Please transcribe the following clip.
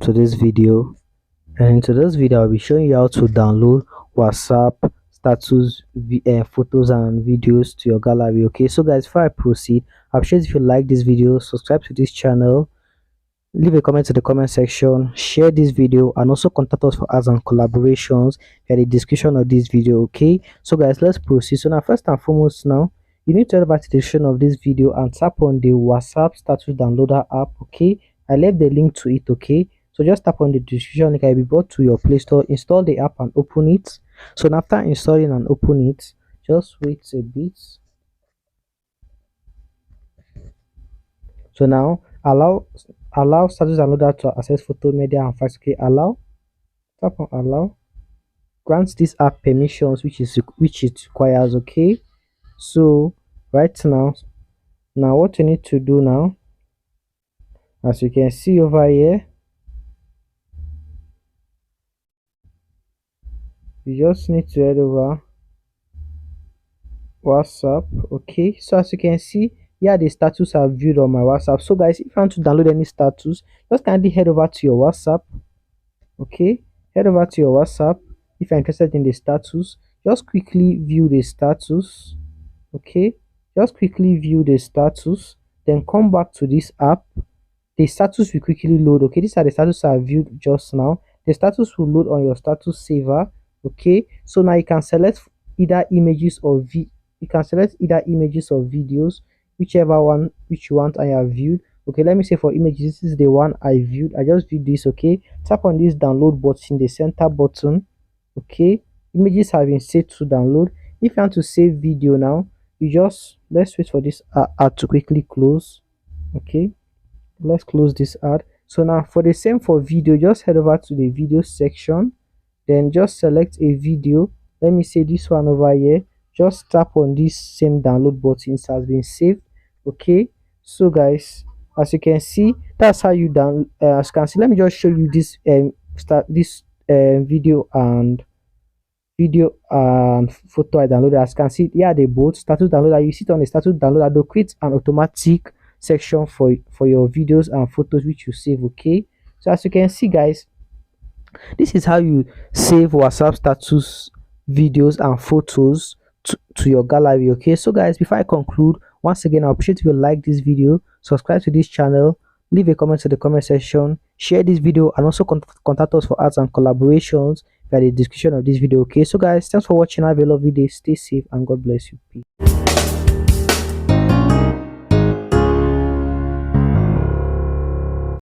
to this video. And in today's video I'll be showing you how to download WhatsApp status photos and videos to your gallery. Okay, so guys, before I proceed, I'm sure if you like this video, subscribe to this channel, leave a comment in the comment section, share this video, and also contact us for ads and collaborations in the description of this video. Okay, so guys, let's proceed. So now, first and foremost, now you need to head over to the description of this video and tap on the WhatsApp status downloader app. Okay, I left the link to it. Okay, so just tap on the description link, will be brought to your Play Store, install the app and open it. So now, after installing and open it, just wait a bit. So now allow status downloader to access photo, media and files. Okay, allow, tap on allow, grant this app permissions which it requires. Okay, so right now what you need to do now, as you can see over here, you just need to head over WhatsApp. Okay, so as you can see here, the status are viewed on my WhatsApp. So guys, if you want to download any status, just kindly head over to your WhatsApp. Okay, head over to your WhatsApp. If you're interested in the status, just quickly view the status. Okay, just quickly view the status, then come back to this app. The status will quickly load. Okay, these are the status I viewed just now. The status will load on your status saver. Okay, so now you can select either images or videos, whichever one which you want. I have viewed. Okay, let me say for images, this is the one I viewed. I just viewed this. Okay, tap on this download button, the center button. Okay, images have been saved to download. If you want to save video now, you just, let's wait for this ad to quickly close. Okay, let's close this ad. So now for the same for video, just head over to the video section, then just select a video. Let me say this one over here. Just tap on this same download button. It has been saved. Okay, so guys, as you can see, that's how you download. As you can see, let me just show you this video and photo I downloaded. As you can see, here they both status downloader. You sit on the status downloader, they'll create an automatic section for your videos and photos which you save. Okay, so as you can see guys, this is how you save WhatsApp status videos and photos to your gallery. Okay, so guys, before I conclude, once again, I appreciate if you like this video, subscribe to this channel, leave a comment in the comment section, share this video, and also contact us for ads and collaborations via the description of this video. Okay, so guys, thanks for watching. Have a lovely day, stay safe, and God bless you. Peace.